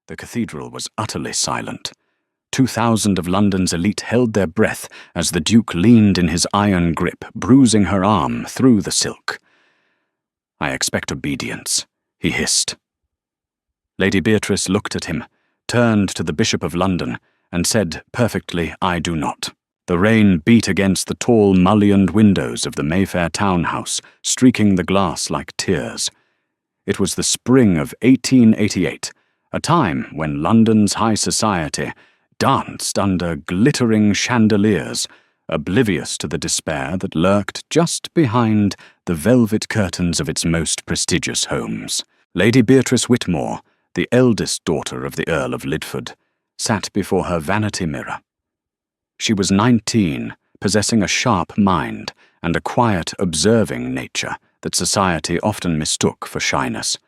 The cathedral was utterly silent. 2,000 of London's elite held their breath as the Duke leaned in his iron grip, bruising her arm through the silk. "I expect obedience," he hissed. Lady Beatrice looked at him, turned to the Bishop of London, and said perfectly, "I do not." The rain beat against the tall, mullioned windows of the Mayfair townhouse, streaking the glass like tears. It was the spring of 1888, a time when London's high society danced under glittering chandeliers, oblivious to the despair that lurked just behind the velvet curtains of its most prestigious homes. Lady Beatrice Whitmore, the eldest daughter of the Earl of Lidford, sat before her vanity mirror. She was 19, possessing a sharp mind and a quiet, observing nature that society often mistook for shyness.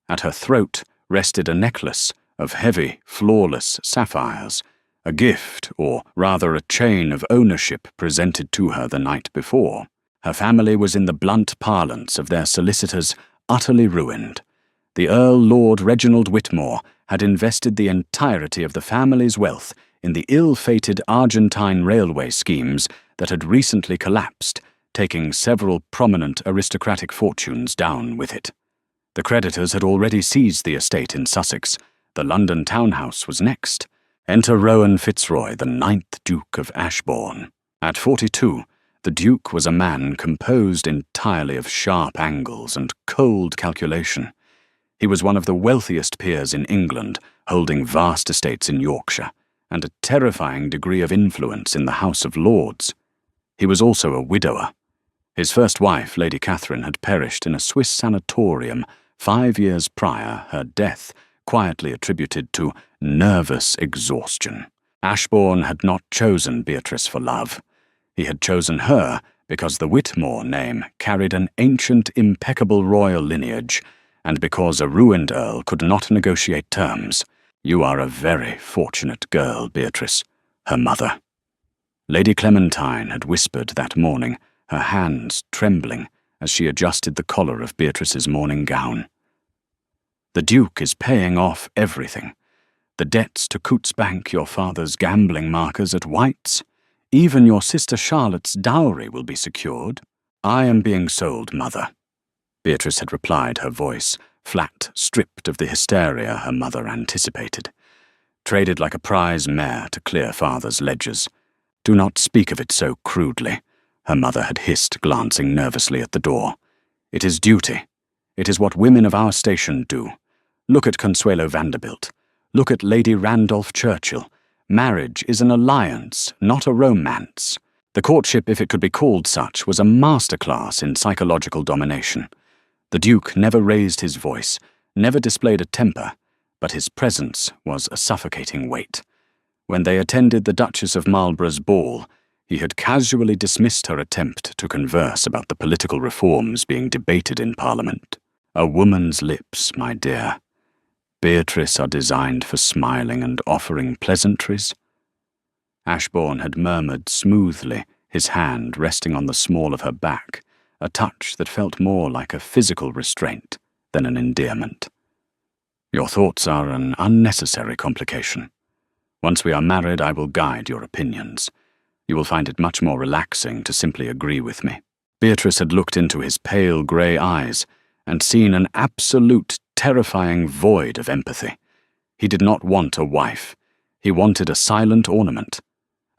At her throat rested a necklace of heavy, flawless sapphires, a gift, or rather a chain of ownership presented to her the night before. Her family was, in the blunt parlance of their solicitors, utterly ruined. The Earl Lord Reginald Whitmore had invested the entirety of the family's wealth in the ill-fated Argentine railway schemes that had recently collapsed, taking several prominent aristocratic fortunes down with it. The creditors had already seized the estate in Sussex. The London townhouse was next. Enter Rowan Fitzroy, the 9th Duke of Ashbourne. At 42, the Duke was a man composed entirely of sharp angles and cold calculation. He was one of the wealthiest peers in England, holding vast estates in Yorkshire, and a terrifying degree of influence in the House of Lords. He was also a widower. His first wife, Lady Catherine, had perished in a Swiss sanatorium 5 years prior, her death quietly attributed to nervous exhaustion. Ashbourne had not chosen Beatrice for love. He had chosen her because the Whitmore name carried an ancient, impeccable royal lineage, and because a ruined earl could not negotiate terms. "You are a very fortunate girl, Beatrice," her mother. Lady Clementine had whispered that morning, her hands trembling as she adjusted the collar of Beatrice's morning gown. "The Duke is paying off everything. The debts to Coutts Bank, your father's gambling markers at White's. Even your sister Charlotte's dowry will be secured." "I am being sold, mother," Beatrice had replied, her voice flat, stripped of the hysteria her mother anticipated. "Traded like a prize mare to clear father's ledgers. Do not speak of it so crudely," her mother had hissed, glancing nervously at the door. "It is duty. It is what women of our station do. Look at Consuelo Vanderbilt. Look at Lady Randolph Churchill. Marriage is an alliance, not a romance." The courtship, if it could be called such, was a masterclass in psychological domination. The Duke never raised his voice, never displayed a temper, but his presence was a suffocating weight. When they attended the Duchess of Marlborough's ball, he had casually dismissed her attempt to converse about the political reforms being debated in Parliament. "A woman's lips, my dear. Beatrice are designed for smiling and offering pleasantries." Ashbourne had murmured smoothly, his hand resting on the small of her back, a touch that felt more like a physical restraint than an endearment. "Your thoughts are an unnecessary complication. Once we are married, I will guide your opinions. You will find it much more relaxing to simply agree with me." Beatrice had looked into his pale grey eyes and seen an absolute, terrifying void of empathy. He did not want a wife. He wanted a silent ornament,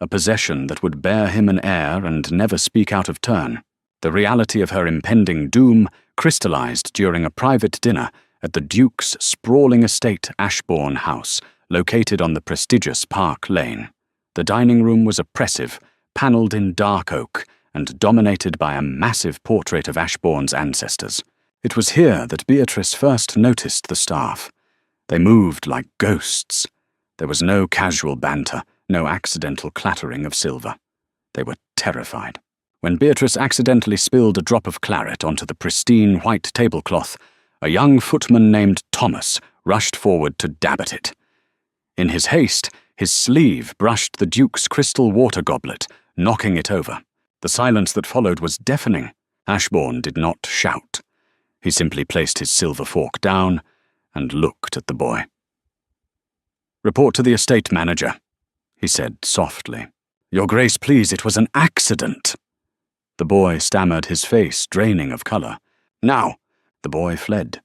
a possession that would bear him an heir and never speak out of turn. The reality of her impending doom crystallized during a private dinner at the Duke's sprawling estate Ashbourne House, located on the prestigious Park Lane. The dining room was oppressive, panelled in dark oak, and dominated by a massive portrait of Ashbourne's ancestors. It was here that Beatrice first noticed the staff. They moved like ghosts. There was no casual banter, no accidental clattering of silver. They were terrified. When Beatrice accidentally spilled a drop of claret onto the pristine white tablecloth, a young footman named Thomas rushed forward to dab at it. In his haste, his sleeve brushed the Duke's crystal water goblet, knocking it over. The silence that followed was deafening. Ashbourne did not shout. He simply placed his silver fork down and looked at the boy. "Report to the estate manager," he said softly. "Your Grace, please, it was an accident." The boy stammered, his face draining of colour. "Now!" The boy fled.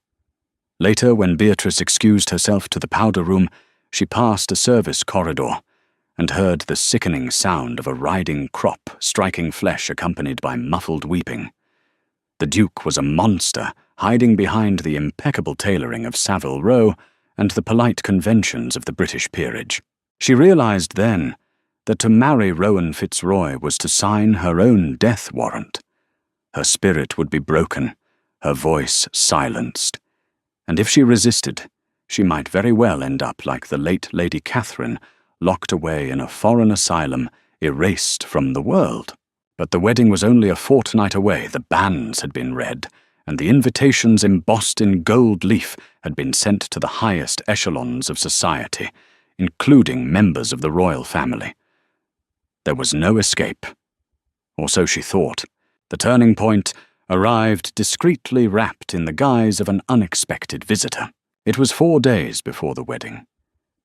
Later, when Beatrice excused herself to the powder room, she passed a service corridor and heard the sickening sound of a riding crop striking flesh accompanied by muffled weeping. The Duke was a monster, hiding behind the impeccable tailoring of Savile Row and the polite conventions of the British peerage. She realized then that to marry Rowan Fitzroy was to sign her own death warrant. Her spirit would be broken, her voice silenced, and if she resisted, she might very well end up like the late Lady Catherine, locked away in a foreign asylum, erased from the world. But the wedding was only a fortnight away. The banns had been read, and the invitations embossed in gold leaf had been sent to the highest echelons of society, including members of the royal family. There was no escape, or so she thought. The turning point arrived discreetly wrapped in the guise of an unexpected visitor. It was 4 days before the wedding.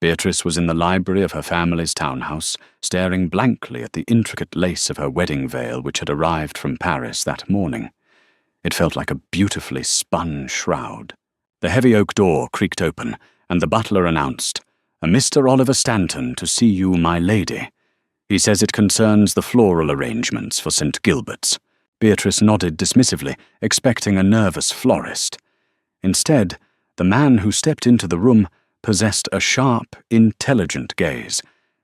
Beatrice was in the library of her family's townhouse, staring blankly at the intricate lace of her wedding veil which had arrived from Paris that morning. It felt like a beautifully spun shroud. The heavy oak door creaked open, and the butler announced, "A Mr. Oliver Stanton to see you, my lady. He says it concerns the floral arrangements for St. Gilbert's." Beatrice nodded dismissively, expecting a nervous florist. Instead, the man who stepped into the room possessed a sharp, intelligent gaze,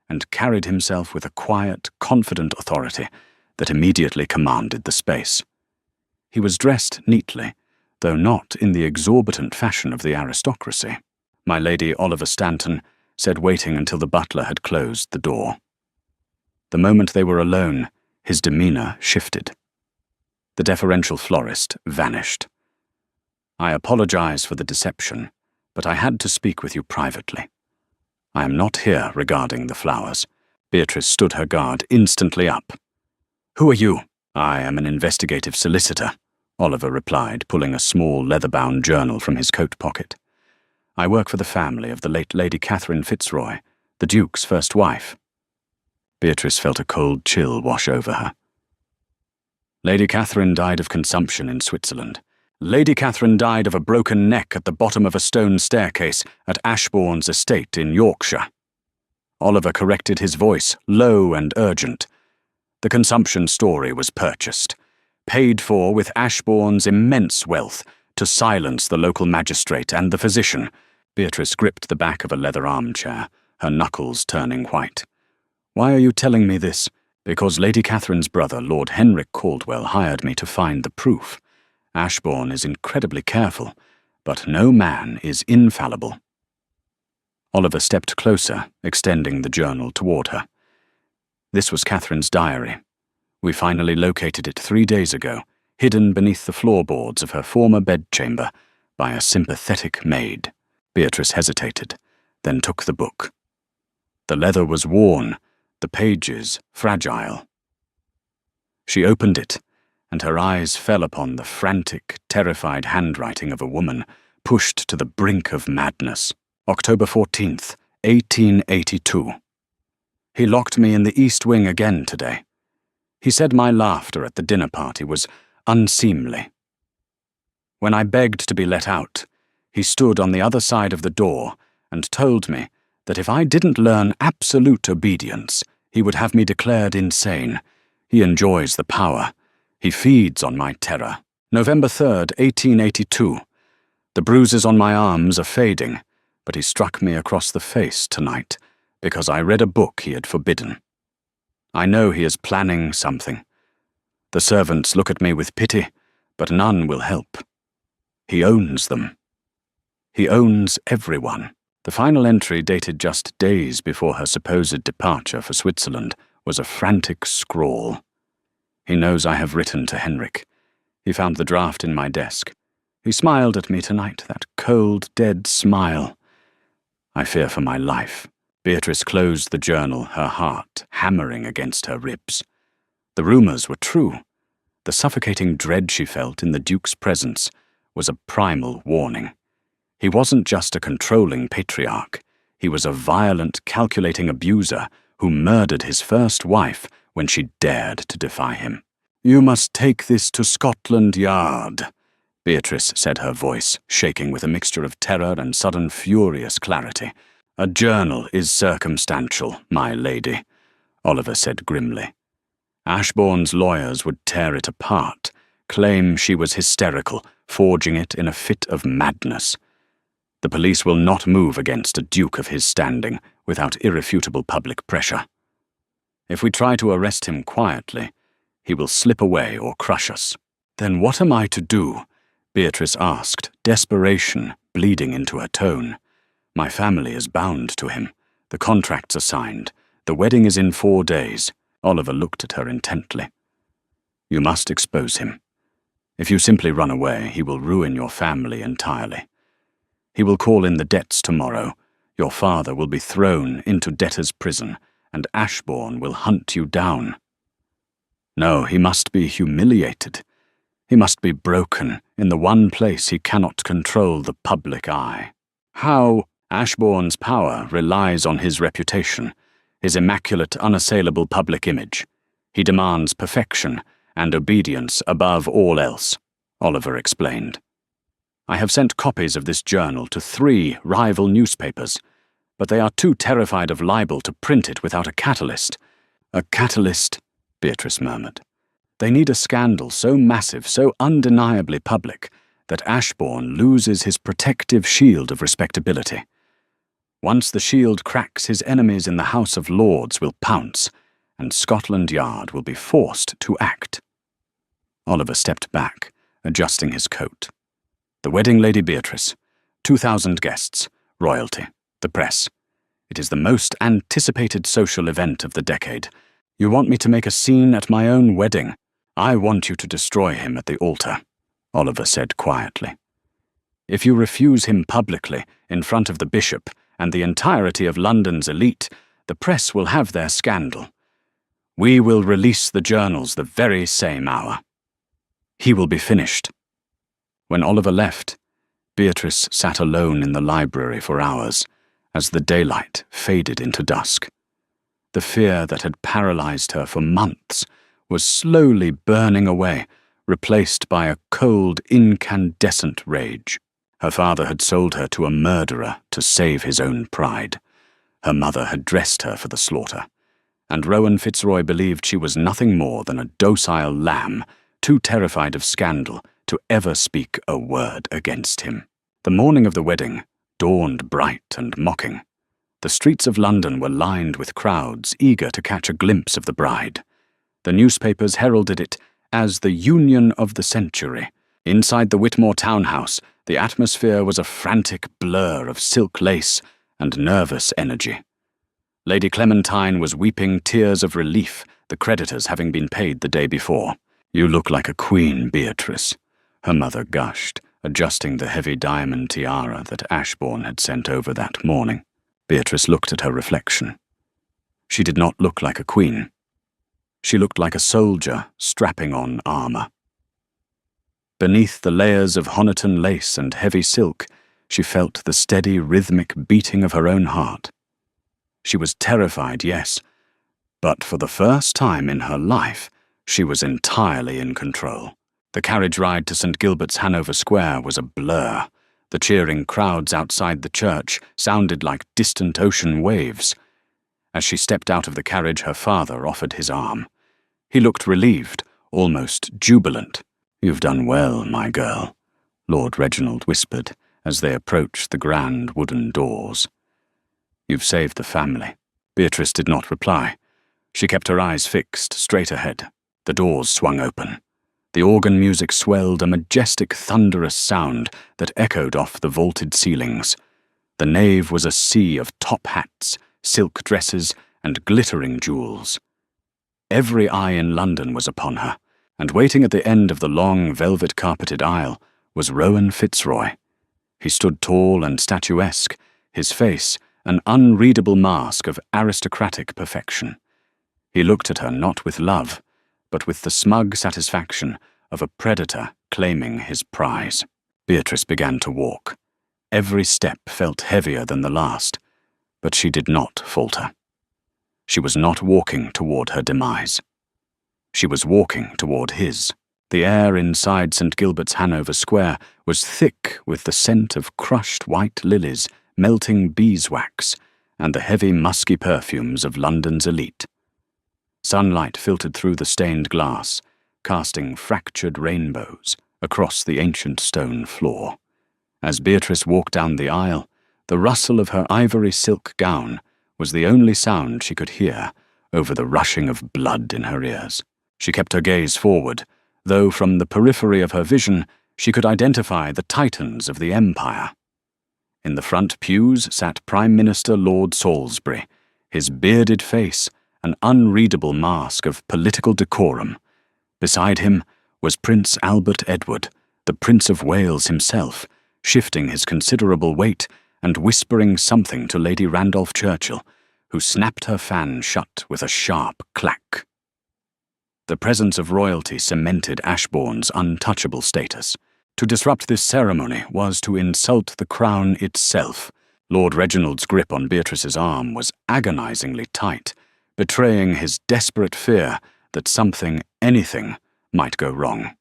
and carried himself with a quiet, confident authority that immediately commanded the space. He was dressed neatly, though not in the exorbitant fashion of the aristocracy. "My Lady Oliver Stanton," said, waiting until the butler had closed the door. The moment they were alone, his demeanour shifted. The deferential florist vanished. "I apologize for the deception, but I had to speak with you privately. I am not here regarding the flowers." Beatrice stood her guard instantly up. "Who are you?" "I am an investigative solicitor," Oliver replied, pulling a small leather-bound journal from his coat pocket. "I work for the family of the late Lady Catherine Fitzroy, the Duke's first wife." Beatrice felt a cold chill wash over her. "Lady Catherine died of consumption in Switzerland. Lady Catherine died of a broken neck at the bottom of a stone staircase at Ashbourne's estate in Yorkshire." Oliver corrected his voice, low and urgent. "The consumption story was purchased, paid for with Ashbourne's immense wealth, to silence the local magistrate and the physician." Beatrice gripped the back of a leather armchair, her knuckles turning white. "Why are you telling me this?" "Because Lady Catherine's brother, Lord Henrik Caldwell, hired me to find the proof. Ashbourne is incredibly careful, but no man is infallible." Oliver stepped closer, extending the journal toward her. "This was Catherine's diary. We finally located it 3 days ago, hidden beneath the floorboards of her former bedchamber by a sympathetic maid." Beatrice hesitated, then took the book. The leather was worn, the pages fragile. She opened it, and her eyes fell upon the frantic, terrified handwriting of a woman pushed to the brink of madness. "October 14th, 1882. He locked me in the East Wing again today. He said my laughter at the dinner party was unseemly. When I begged to be let out, he stood on the other side of the door and told me that if I didn't learn absolute obedience, he would have me declared insane. He enjoys the power. He feeds on my terror. November 3rd, 1882. The bruises on my arms are fading, but he struck me across the face tonight because I read a book he had forbidden. I know he is planning something. The servants look at me with pity, but none will help. He owns them. He owns everyone." The final entry, dated just days before her supposed departure for Switzerland, was a frantic scrawl. "He knows I have written to Henrik. He found the draft in my desk. He smiled at me tonight, that cold, dead smile. I fear for my life." Beatrice closed the journal, her heart hammering against her ribs. The rumours were true. The suffocating dread she felt in the Duke's presence was a primal warning. He wasn't just a controlling patriarch. He was a violent, calculating abuser who murdered his first wife when she dared to defy him. "You must take this to Scotland Yard," Beatrice said, her voice shaking with a mixture of terror and sudden furious clarity. "A journal is circumstantial, my lady," Oliver said grimly. Ashbourne's lawyers would tear it apart, claim she was hysterical, forging it in a fit of madness. The police will not move against a duke of his standing without irrefutable public pressure. If we try to arrest him quietly, he will slip away or crush us. "Then what am I to do?" Beatrice asked, desperation bleeding into her tone. "My family is bound to him. The contracts are signed. The wedding is in 4 days." Oliver looked at her intently. "You must expose him. If you simply run away, he will ruin your family entirely. He will call in the debts tomorrow. Your father will be thrown into debtor's prison, and Ashbourne will hunt you down. No, he must be humiliated. He must be broken in the one place he cannot control the public eye. How? Ashbourne's power relies on his reputation, his immaculate, unassailable public image. He demands perfection and obedience above all else," Oliver explained. "I have sent copies of this journal to 3 rival newspapers, but they are too terrified of libel to print it without a catalyst." "A catalyst," Beatrice murmured. "They need a scandal so massive, so undeniably public, that Ashbourne loses his protective shield of respectability. Once the shield cracks, his enemies in the House of Lords will pounce, and Scotland Yard will be forced to act." Oliver stepped back, adjusting his coat. "The wedding, Lady Beatrice. 2,000 guests, royalty, the press. It is the most anticipated social event of the decade. You want me to make a scene at my own wedding? I want you to destroy him at the altar," Oliver said quietly. "If you refuse him publicly, in front of the bishop and the entirety of London's elite, the press will have their scandal. We will release the journals the very same hour. He will be finished." When Oliver left, Beatrice sat alone in the library for hours as the daylight faded into dusk. The fear that had paralyzed her for months was slowly burning away, replaced by a cold, incandescent rage. Her father had sold her to a murderer to save his own pride. Her mother had dressed her for the slaughter, and Rowan Fitzroy believed she was nothing more than a docile lamb, too terrified of scandal to ever speak a word against him. The morning of the wedding dawned bright and mocking. The streets of London were lined with crowds eager to catch a glimpse of the bride. The newspapers heralded it as the union of the century. Inside the Whitmore townhouse, the atmosphere was a frantic blur of silk lace and nervous energy. Lady Clementine was weeping tears of relief, the creditors having been paid the day before. "You look like a queen, Beatrice," her mother gushed, adjusting the heavy diamond tiara that Ashbourne had sent over that morning. Beatrice looked at her reflection. She did not look like a queen. She looked like a soldier strapping on armor. Beneath the layers of Honiton lace and heavy silk, she felt the steady, rhythmic beating of her own heart. She was terrified, yes, but for the first time in her life, she was entirely in control. The carriage ride to St. Gilbert's Hanover Square was a blur. The cheering crowds outside the church sounded like distant ocean waves. As she stepped out of the carriage, her father offered his arm. He looked relieved, almost jubilant. "You've done well, my girl," Lord Reginald whispered as they approached the grand wooden doors. "You've saved the family." Beatrice did not reply. She kept her eyes fixed, straight ahead. The doors swung open. The organ music swelled, a majestic, thunderous sound that echoed off the vaulted ceilings. The nave was a sea of top hats, silk dresses, and glittering jewels. Every eye in London was upon her, and waiting at the end of the long, velvet-carpeted aisle was Rowan Fitzroy. He stood tall and statuesque, his face an unreadable mask of aristocratic perfection. He looked at her not with love, but with the smug satisfaction of a predator claiming his prize. Beatrice began to walk. Every step felt heavier than the last, But she did not falter. She was not walking toward her demise. She was walking toward his. The air inside St. Gilbert's Hanover Square was thick with the scent of crushed white lilies, melting beeswax, and the heavy musky perfumes of London's elite. Sunlight filtered through the stained glass, casting fractured rainbows across the ancient stone floor. As Beatrice walked down the aisle, the rustle of her ivory silk gown was the only sound she could hear over the rushing of blood in her ears. She kept her gaze forward, though from the periphery of her vision she could identify the titans of the empire. In the front pews sat Prime Minister Lord Salisbury, his bearded face an unreadable mask of political decorum. Beside him was Prince Albert Edward, the Prince of Wales himself, shifting his considerable weight and whispering something to Lady Randolph Churchill, who snapped her fan shut with a sharp clack. The presence of royalty cemented Ashbourne's untouchable status. To disrupt this ceremony was to insult the crown itself. Lord Reginald's grip on Beatrice's arm was agonizingly tight, betraying his desperate fear that something, anything, might go wrong.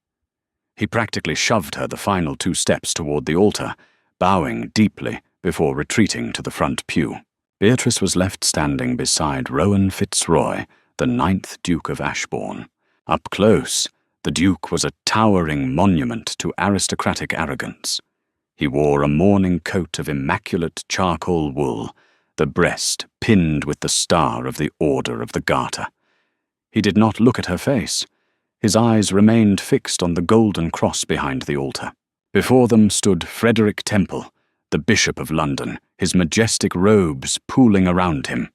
He practically shoved her the final 2 steps toward the altar, bowing deeply before retreating to the front pew. Beatrice was left standing beside Rowan Fitzroy, the 9th Duke of Ashbourne. Up close, the Duke was a towering monument to aristocratic arrogance. He wore a mourning coat of immaculate charcoal wool, the breast pinned with the star of the Order of the Garter. He did not look at her face. His eyes remained fixed on the golden cross behind the altar. Before them stood Frederick Temple, the Bishop of London, his majestic robes pooling around him.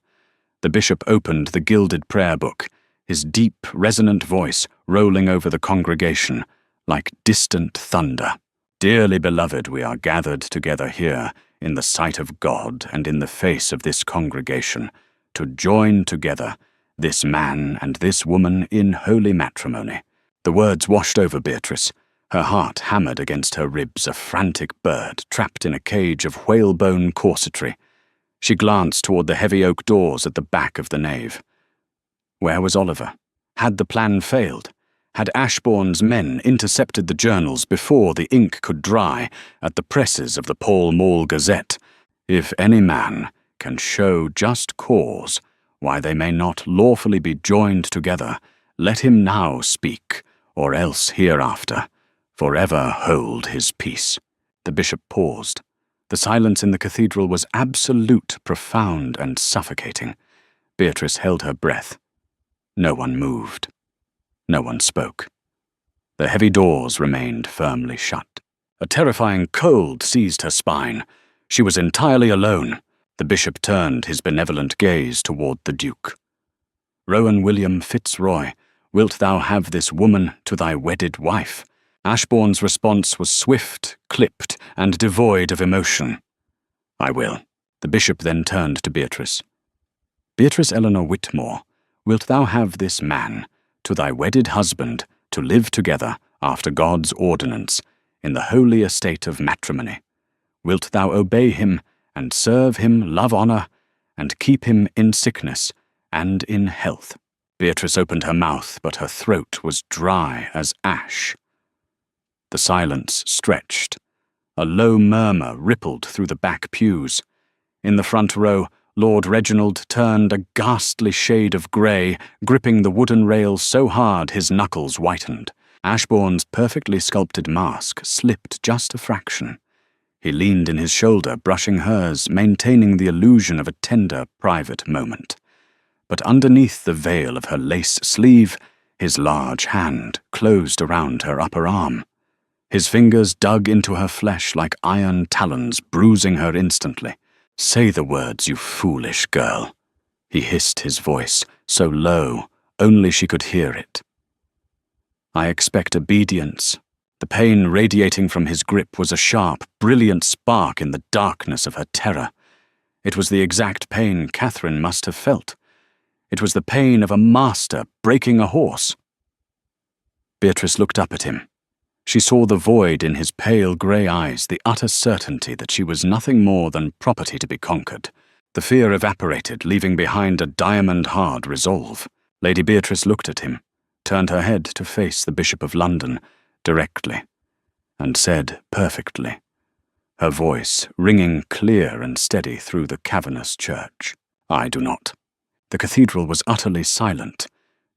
The bishop opened the gilded prayer book, his deep, resonant voice rolling over the congregation like distant thunder. Dearly beloved, we are gathered together here in the sight of God and in the face of this congregation to join together this man and this woman in holy matrimony. The words washed over Beatrice. Her heart hammered against her ribs, a frantic bird trapped in a cage of whalebone corsetry. She glanced toward the heavy oak doors at the back of the nave. Where was Oliver? Had the plan failed? Had Ashbourne's men intercepted the journals before the ink could dry at the presses of the Pall Mall Gazette? If any man can show just cause why they may not lawfully be joined together, let him now speak, or else hereafter forever hold his peace. The bishop paused. The silence in the cathedral was absolute, profound, and suffocating. Beatrice held her breath. No one moved. No one spoke. The heavy doors remained firmly shut. A terrifying cold seized her spine. She was entirely alone. The bishop turned his benevolent gaze toward the Duke. Rowan William Fitzroy, wilt thou have this woman to thy wedded wife? Ashbourne's response was swift, clipped, and devoid of emotion. I will. The bishop then turned to Beatrice. Beatrice Eleanor Whitmore, wilt thou have this man to thy wedded husband to live together after God's ordinance in the holy estate of matrimony? Wilt thou obey him and serve him, love honor, and keep him in sickness and in health? Beatrice opened her mouth, but her throat was dry as ash. The silence stretched. A low murmur rippled through the back pews. In the front row, Lord Reginald turned a ghastly shade of grey, gripping the wooden rails so hard his knuckles whitened. Ashbourne's perfectly sculpted mask slipped just a fraction. He leaned in his shoulder, brushing hers, maintaining the illusion of a tender, private moment. But underneath the veil of her lace sleeve, his large hand closed around her upper arm. His fingers dug into her flesh like iron talons, bruising her instantly. Say the words, you foolish girl. He hissed, his voice so low, only she could hear it. I expect obedience. The pain radiating from his grip was a sharp, brilliant spark in the darkness of her terror. It was the exact pain Catherine must have felt. It was the pain of a master breaking a horse. Beatrice looked up at him. She saw the void in his pale grey eyes, the utter certainty that she was nothing more than property to be conquered. The fear evaporated, leaving behind a diamond-hard resolve. Lady Beatrice looked at him, turned her head to face the Bishop of London, directly, and said perfectly, her voice ringing clear and steady through the cavernous church, "I do not." The cathedral was utterly silent.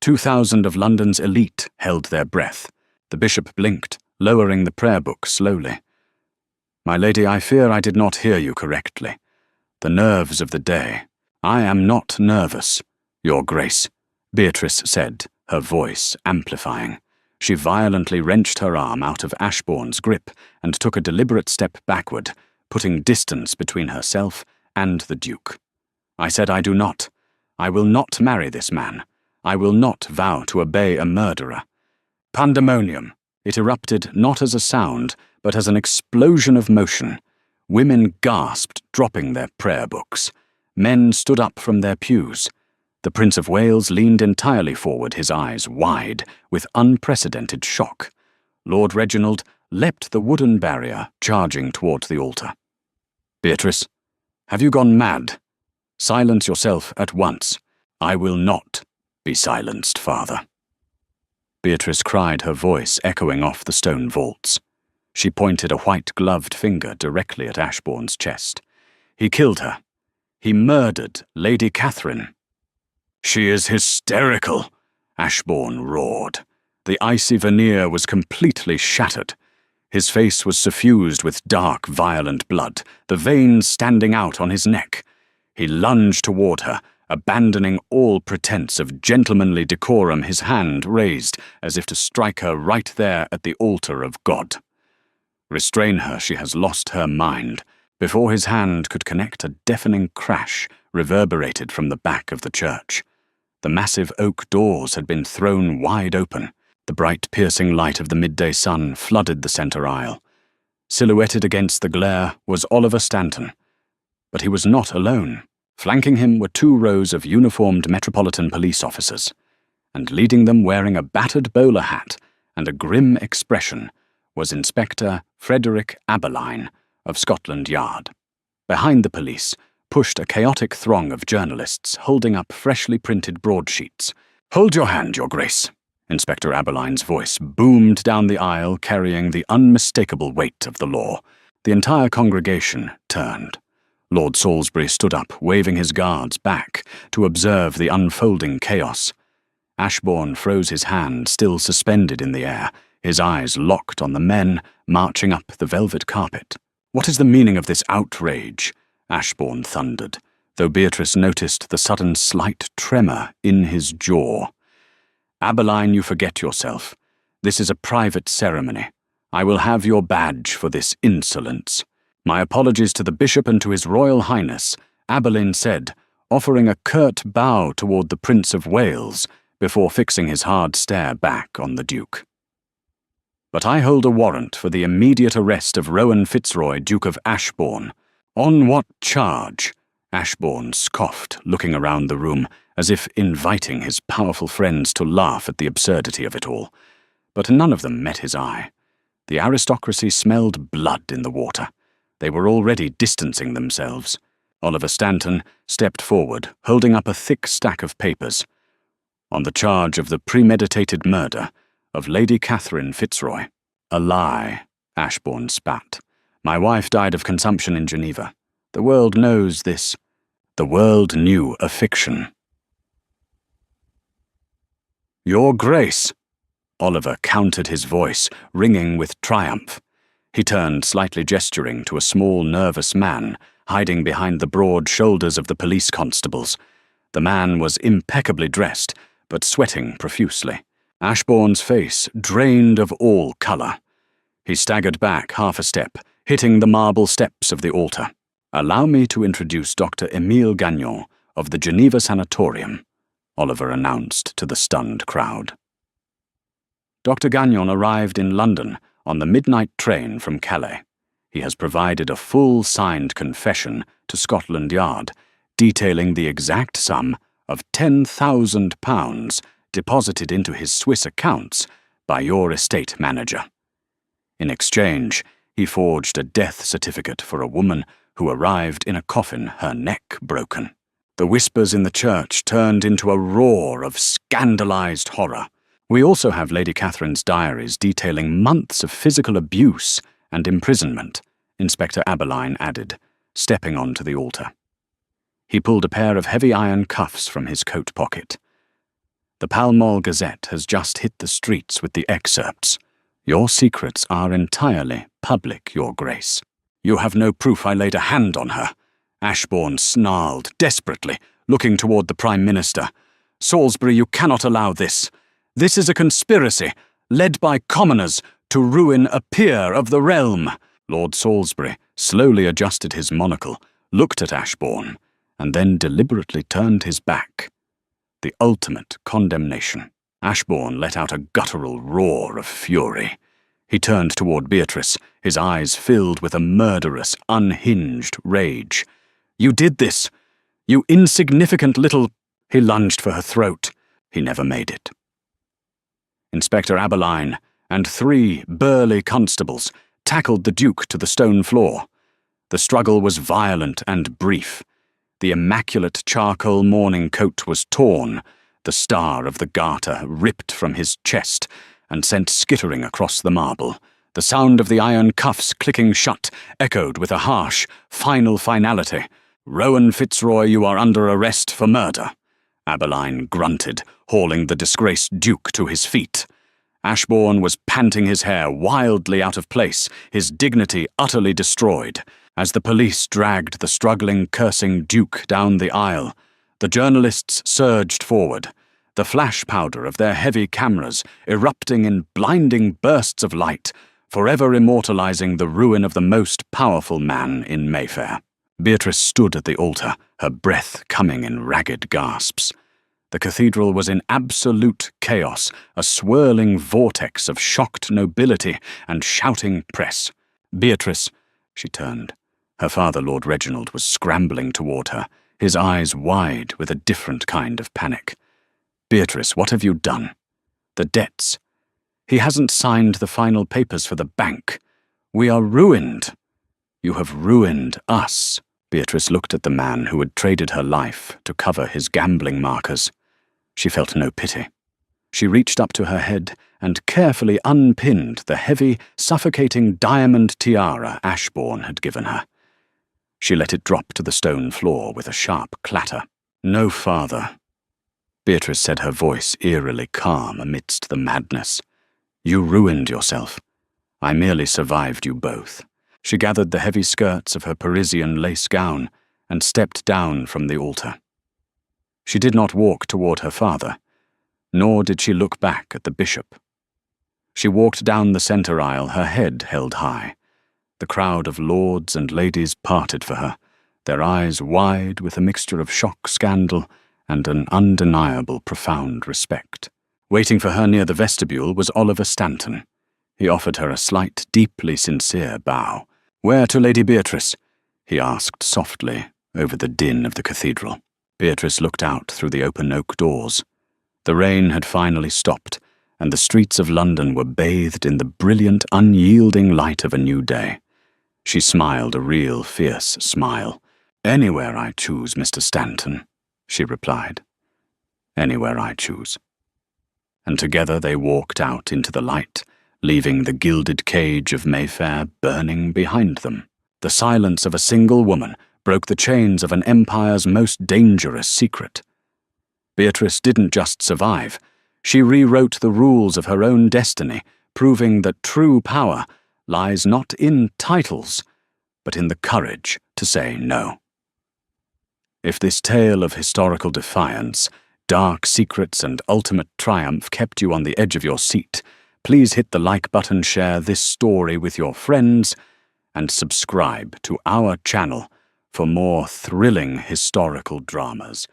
2,000 of London's elite held their breath. The bishop blinked, lowering the prayer book slowly. "My lady, I fear I did not hear you correctly. The nerves of the day. I am not nervous, Your Grace," Beatrice said, her voice amplifying. She violently wrenched her arm out of Ashbourne's grip and took a deliberate step backward, putting distance between herself and the Duke. "I said I do not. I will not marry this man. I will not vow to obey a murderer." Pandemonium. It erupted not as a sound, but as an explosion of motion. Women gasped, dropping their prayer books. Men stood up from their pews. The Prince of Wales leaned entirely forward, his eyes wide, with unprecedented shock. Lord Reginald leapt the wooden barrier, charging toward the altar. "Beatrice, have you gone mad? Silence yourself at once. I will not be silenced, Father." Beatrice cried, her voice echoing off the stone vaults. She pointed a white-gloved finger directly at Ashbourne's chest. "He killed her. He murdered Lady Catherine." "She is hysterical," Ashbourne roared. The icy veneer was completely shattered. His face was suffused with dark, violent blood, the veins standing out on his neck. He lunged toward her, abandoning all pretense of gentlemanly decorum, his hand raised as if to strike her right there at the altar of God. "Restrain her, she has lost her mind." Before his hand could connect, a deafening crash reverberated from the back of the church. The massive oak doors had been thrown wide open. The bright, piercing light of the midday sun flooded the centre aisle. Silhouetted against the glare was Oliver Stanton. But he was not alone. Flanking him were 2 rows of uniformed Metropolitan Police officers, and leading them, wearing a battered bowler hat and a grim expression, was Inspector Frederick Aberline of Scotland Yard. Behind the police pushed a chaotic throng of journalists holding up freshly printed broadsheets. "Hold your hand, Your Grace." Inspector Aberline's voice boomed down the aisle, carrying the unmistakable weight of the law. The entire congregation turned. Lord Salisbury stood up, waving his guards back to observe the unfolding chaos. Ashbourne froze his hand, still suspended in the air, his eyes locked on the men marching up the velvet carpet. "What is the meaning of this outrage?" Ashbourne thundered, though Beatrice noticed the sudden slight tremor in his jaw. "Aberline, you forget yourself. This is a private ceremony. I will have your badge for this insolence." "My apologies to the Bishop and to His Royal Highness," Aberline said, offering a curt bow toward the Prince of Wales before fixing his hard stare back on the Duke. "But I hold a warrant for the immediate arrest of Rowan Fitzroy, Duke of Ashbourne." "On what charge?" Ashbourne scoffed, looking around the room, as if inviting his powerful friends to laugh at the absurdity of it all. But none of them met his eye. The aristocracy smelled blood in the water. They were already distancing themselves. Oliver Stanton stepped forward, holding up a thick stack of papers. "On the charge of the premeditated murder of Lady Catherine Fitzroy." "A lie," Ashbourne spat. "My wife died of consumption in Geneva. The world knows this." The world knew a fiction. "Your Grace!" Oliver countered, his voice ringing with triumph. He turned, slightly gesturing, to a small, nervous man hiding behind the broad shoulders of the police constables. The man was impeccably dressed, but sweating profusely. Ashbourne's face drained of all colour. He staggered back half a step, hitting the marble steps of the altar. "Allow me to introduce Dr. Émile Gagnon of the Geneva Sanatorium," Oliver announced to the stunned crowd. Dr. Gagnon arrived in London on the midnight train from Calais. He has provided a full signed confession to Scotland Yard, detailing the exact sum of £10,000 deposited into his Swiss accounts by your estate manager. In exchange, he forged a death certificate for a woman who arrived in a coffin, her neck broken. The whispers in the church turned into a roar of scandalized horror. We also have Lady Catherine's diaries detailing months of physical abuse and imprisonment, Inspector Aberline added, stepping onto the altar. He pulled a pair of heavy iron cuffs from his coat pocket. The Pall Mall Gazette has just hit the streets with the excerpts. Your secrets are entirely public, Your Grace. You have no proof I laid a hand on her. Ashbourne snarled desperately, looking toward the Prime Minister. Salisbury, you cannot allow this. This is a conspiracy, led by commoners, to ruin a peer of the realm. Lord Salisbury slowly adjusted his monocle, looked at Ashbourne, and then deliberately turned his back. The ultimate condemnation. Ashbourne let out a guttural roar of fury. He turned toward Beatrice, his eyes filled with a murderous, unhinged rage. You did this! You insignificant little— He lunged for her throat. He never made it. Inspector Aberline and 3 burly constables tackled the Duke to the stone floor. The struggle was violent and brief. The immaculate charcoal morning coat was torn, the star of the garter ripped from his chest and sent skittering across the marble. The sound of the iron cuffs clicking shut echoed with a harsh, final finality. Rowan Fitzroy, you are under arrest for murder. Aberline grunted, hauling the disgraced Duke to his feet. Ashbourne was panting his hair wildly out of place, his dignity utterly destroyed. As the police dragged the struggling, cursing Duke down the aisle, the journalists surged forward, the flash powder of their heavy cameras erupting in blinding bursts of light, forever immortalizing the ruin of the most powerful man in Mayfair. Beatrice stood at the altar, her breath coming in ragged gasps. The cathedral was in absolute chaos, a swirling vortex of shocked nobility and shouting press. Beatrice, she turned. Her father, Lord Reginald, was scrambling toward her, his eyes wide with a different kind of panic. Beatrice, what have you done? The debts. He hasn't signed the final papers for the bank. We are ruined. You have ruined us. Beatrice looked at the man who had traded her life to cover his gambling markers. She felt no pity. She reached up to her head and carefully unpinned the heavy, suffocating diamond tiara Ashbourne had given her. She let it drop to the stone floor with a sharp clatter. No father. Beatrice said, her voice eerily calm amidst the madness. You ruined yourself. I merely survived you both. She gathered the heavy skirts of her Parisian lace gown and stepped down from the altar. She did not walk toward her father, nor did she look back at the bishop. She walked down the center aisle, her head held high. The crowd of lords and ladies parted for her, their eyes wide with a mixture of shock, scandal, and an undeniable profound respect. Waiting for her near the vestibule was Oliver Stanton. He offered her a slight, deeply sincere bow. Where to Lady Beatrice? He asked softly over the din of the cathedral. Beatrice looked out through the open oak doors. The rain had finally stopped, and the streets of London were bathed in the brilliant, unyielding light of a new day. She smiled a real, fierce smile. Anywhere I choose, Mr. Stanton, she replied. Anywhere I choose. And together they walked out into the light, leaving the gilded cage of Mayfair burning behind them. The silence of a single woman broke the chains of an empire's most dangerous secret. Beatrice didn't just survive. She rewrote the rules of her own destiny, proving that true power lies not in titles, but in the courage to say no. If this tale of historical defiance, dark secrets, and ultimate triumph kept you on the edge of your seat, please hit the like button, share this story with your friends, and subscribe to our channel for more thrilling historical dramas.